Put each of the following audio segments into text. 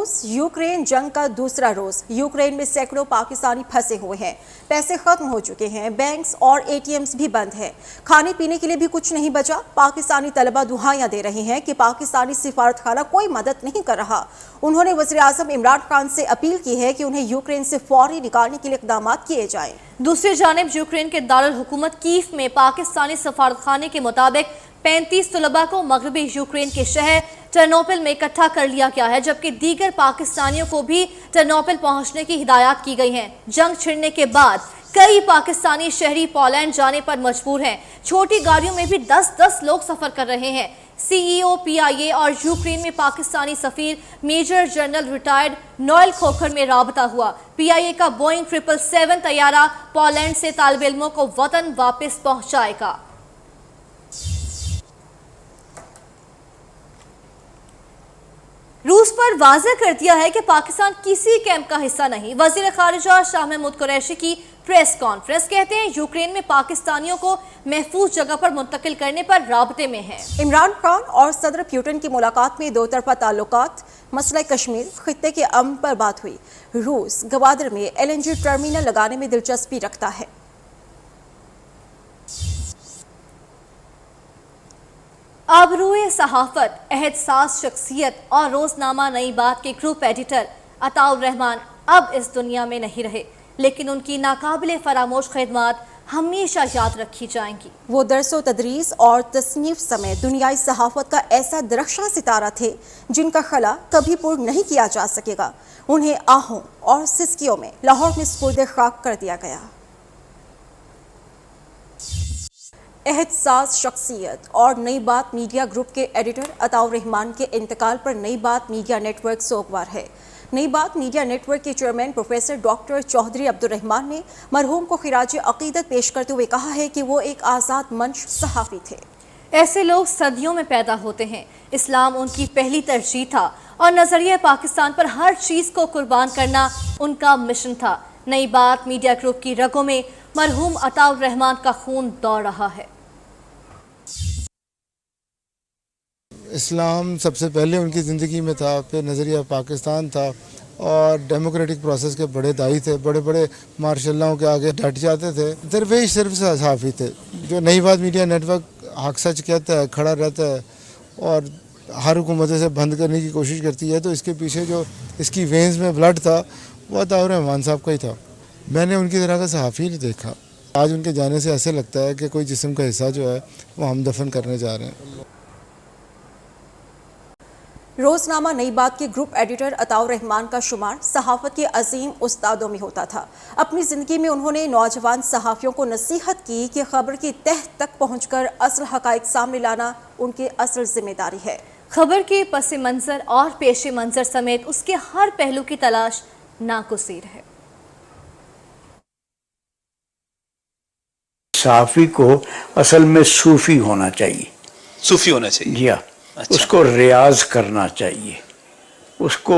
रूस यूक्रेन जंग का दूसरा रोज। यूक्रेन में सैकड़ों पाकिस्तानी फंसे हुए हैं। पैसे खत्म हो चुके हैं, बैंक्स और एटीएम्स भी बंद हैं। खाने पीने के लिए भी कुछ नहीं बचा। पाकिस्तानी तलबा दुहाइयां दे रहे हैं कि पाकिस्तानी सिफारतखाना कोई मदद नहीं कर रहा। उन्होंने वज़ीर आज़म इमरान खान से अपील की है कि उन्हें यूक्रेन से फौरी निकालने के लिए इक़दाम किए जाएं। दूसरी जानिब यूक्रेन के दारुल हुकूमत कीव में पाकिस्तानी सफारतखाने के मुताबिक 35 तलबा को मगरबी यूक्रेन के शहर टर्नोपिल में इकट्ठा कर लिया गया है, जबकि दीगर पाकिस्तानियों को भी टर्नोपिल पहुंचने की हिदायत की गई है। जंग छिड़ने के बाद कई पाकिस्तानी शहरी पोलैंड जाने पर मजबूर हैं। छोटी गाड़ियों में भी 10-10 लोग सफर कर रहे हैं। सीईओ पीआईए और यूक्रेन में पाकिस्तानी सफीर major general retired Noel Khokhar में राबता हुआ। पीआईए का बोइंग 777 तैयारा पोलैंड से तालिब इल्मों को वतन वापस पहुंचाएगा। रूस पर वाज़ेह कर दिया है कि पाकिस्तान किसी कैंप का हिस्सा नहीं। वज़ीर ख़ारिजा शाह महमूद कुरैशी की प्रेस कॉन्फ्रेंस, कहते हैं यूक्रेन में पाकिस्तानियों को महफूज जगह पर मुंतकिल करने पर राबते में है। इमरान खान और सदर पुतिन की मुलाकात में दो तरफा ताल्लुकात, मसला कश्मीर, खित्ते के अमन पर बात हुई। रूस गवादर में एलएनजी टर्मिनल लगाने में दिलचस्पी रखता है। आबरूए सहाफत, एहसास शख्सियत और रोजनामा नई बात के ग्रुप एडिटर अताउर रहमान अब इस दुनिया में नहीं रहे, लेकिन उनकी नाकाबिले फरामोश खिदमत हमेशा याद रखी जाएंगी। वो दरसो तदरीस और तसनीफ समेत दुनियाई सहाफत का ऐसा दरख्शां सितारा थे जिनका खला कभी पूर्ण नहीं किया जा सकेगा। उन्हें आहों और सिस्कियों में लाहौर में सुपुर्द खाक कर दिया गया। एहसास शख्सियत और नई बात मीडिया ग्रुप के एडिटर अताउर रहमान के इंतकाल पर नई बात मीडिया नेटवर्क सोगवार है। नई बात मीडिया नेटवर्क के chairman professor doctor Chaudhry Abdul Rehman ने मरहूम को खिराज अकीदत पेश करते हुए कहा है कि वो एक आज़ाद मंच सहाफ़ी थे। ऐसे लोग सदियों में पैदा होते हैं। इस्लाम उनकी पहली तरजीह था और नजरिया पाकिस्तान पर हर चीज़ को कुर्बान करना उनका मिशन था। नई बात मीडिया ग्रुप की रगों में मरहूम अताउर रहमान का खून दौड़ रहा है। इस्लाम सबसे पहले उनकी ज़िंदगी में था, फिर नज़रिया पाकिस्तान था और डेमोक्रेटिक प्रोसेस के बड़े दाई थे। बड़े बड़े मार्शल्लाओं के आगे डट जाते थे। दरवेश सिर्फ सहाफ़ी थे। जो नई बात मीडिया नेटवर्क हक सच कहता है, खड़ा रहता है और हर हुकूमत से बंद करने की कोशिश करती है, तो इसके पीछे जो इसकी वेन्स में ब्लड था वो अताउर रहमान साहब का ही था। मैंने उनकी तरह का सहाफ़ी नहीं देखा। आज उनके जाने से ऐसे लगता है कि कोई जिस्म का हिस्सा जो है वो हम दफन करने जा रहे हैं। रोजनामा नई बात के ग्रुप एडिटर अताउर रहमान का शुमार सहाफत के अजीम उस्तादों में होता था। अपनी ज़िंदगी में उन्होंने नौजवान सहाफ़ियों को नसीहत की कि खबर की तह तक पहुंचकर असल हक़ाइक़ सामने लाना उनकी असल जिम्मेदारी है। खबर के पस मंज़र और पेश मंज़र समेत उसके हर पहलू की तलाश नागुज़ीर है। सहाफ़ी को असल में सूफ़ी होना चाहिए। सूफ़ी होना चाहिए जी हाँ। अच्छा। उसको रियाज करना चाहिए। उसको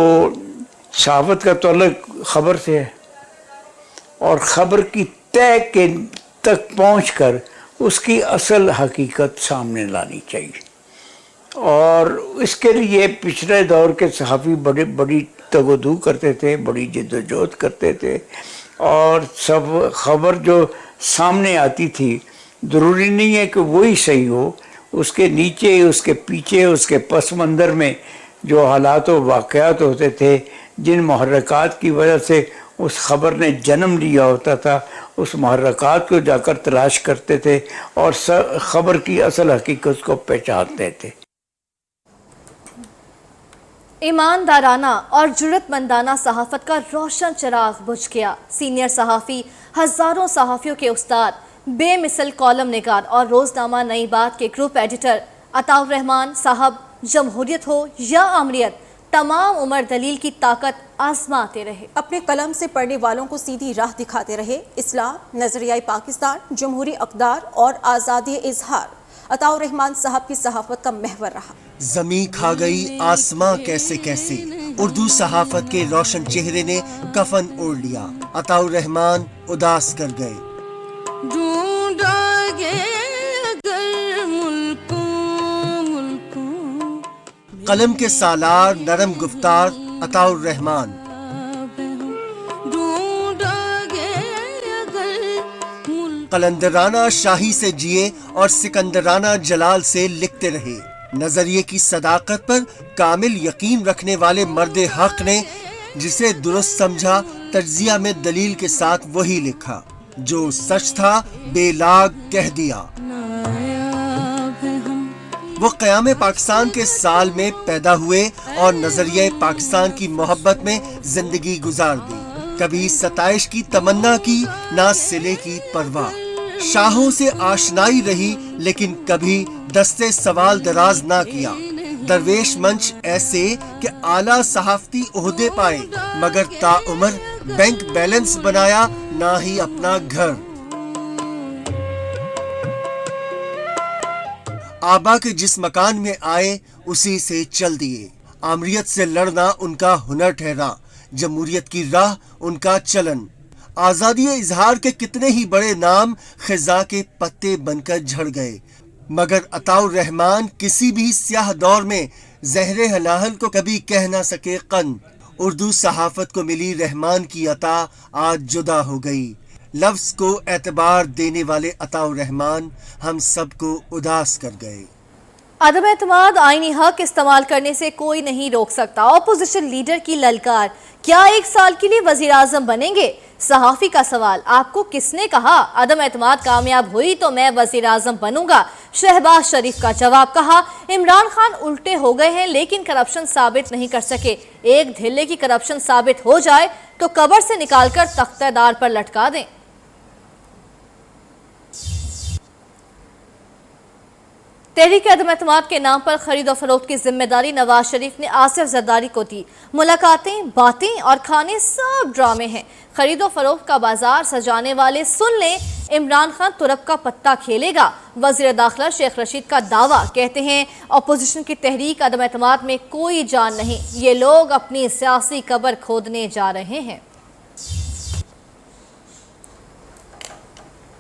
सहाफ़त का ताल्लुक खबर से है और ख़बर की तय के तक पहुंचकर उसकी असल हकीकत सामने लानी चाहिए। और इसके लिए पिछले दौर के सहाफ़ी बड़ी तगोदू करते थे, बड़ी जिद्दोजहद करते थे और सब खबर जो सामने आती थी ज़रूरी नहीं है कि वही सही हो। उसके नीचे, उसके पीछे, उसके पस मंज़र में जो हालात व वाक़यात होते थे, जिन मुहर्रकात की वजह से उस ख़बर ने जन्म लिया होता था, उस मुहर्रकात को जाकर तलाश करते थे और ख़बर की असल हकीकत को पहचानते थे। ईमानदाराना और जुर्रतमंदाना सहाफ़त का रोशन चिराग बुझ गया। सीनियर सहाफ़ी, हज़ारों सहाफ़ियों के उस्ताद, बेमिसल कॉलम निगार और रोजनामा नई बात के ग्रुप एडिटर अताउर रहमान साहब जमहूरियत हो या आमरीत, तमाम उम्र दलील की ताकत आजमाते रहे। अपने कलम से पढ़ने वालों को सीधी राह दिखाते रहे। इस्लाम, नजरिया पाकिस्तान, जमहूरी अक़दार और आज़ादी इजहार अताउर रहमान साहब की सहाफत का महवर रहा। ज़मीं खा गई आसमां कैसे कैसे, उर्दू सहाफत के रोशन चेहरे ने कफन ओढ़ लिया। अताउर रहमान उदास कर गए। कलम के सालार, नरम गुफ्तार अताउर रहमान। कलंदराना शाही से जिए और सिकंदराना जलाल से लिखते रहे। नजरिए की सदाकत पर कामिल यकीन रखने वाले मर्द हक ने जिसे दुरुस्त समझा, तज्जिया में दलील के साथ वही लिखा। जो सच था बेलाग कह दिया। वो क़याम पाकिस्तान के साल में पैदा हुए और नजरिए पाकिस्तान की मोहब्बत में जिंदगी गुजार दी। कभी सताइश की तमन्ना की, ना सिले की परवाह। शाहों से आशनाई रही लेकिन कभी दस्ते सवाल दराज ना किया। दरवेश मंच ऐसे कि आला सहाफती ओहदे पाए, मगर ताउम्र बैंक बैलेंस बनाया ना ही अपना घर। आबा के जिस मकान में आए उसी से चल दिए। आमरीत से लड़ना उनका हुनर ठहरा, जमहूरियत की राह उनका चलन। आजादी इजहार के कितने ही बड़े नाम खिजा के पत्ते बनकर झड़ गए, मगर अताउर रहमान किसी भी स्याह दौर में जहरे हलाहल को कभी कह ना सके कन। उर्दू सहाफत को मिली रहमान की अता आज जुदा हो गई। लफ्ज को एतबार देने वाले अताउर रहमान हम सबको उदास कर गए। अदम एतमाद आईनी हक इस्तेमाल करने से कोई नहीं रोक सकता। ऑपोजिशन लीडर की ललकार, क्या 1 साल के लिए वजीर आजम बनेंगे? सहाफी का सवाल, आपको किसने कहा अदम एतमाद कामयाब हुई तो मैं वजीर आजम बनूंगा? शहबाज शरीफ का जवाब, कहा इमरान खान उल्टे हो गए हैं लेकिन करप्शन साबित नहीं कर सके। एक ढिल्ले की करप्शन साबित हो जाए तो कब्र से निकालकर तख्तेदार पर लटका दें। तहरीक अदम एतमाद के नाम पर खरीद और फरोख्त की जिम्मेदारी नवाज शरीफ ने आसिफ जरदारी को दी। मुलाकातें, बातें और खाने सब ड्रामे हैं। खरीद और फरोख्त का बाजार सजाने वाले सुन लें, इमरान खान तुरप का पत्ता खेलेगा। वजीर दाखिला शेख रशीद का दावा, कहते हैं अपोजिशन की तहरीक अदम एतमाद में कोई जान नहीं, ये लोग अपनी सियासी कब्र खोदने जा रहे हैं।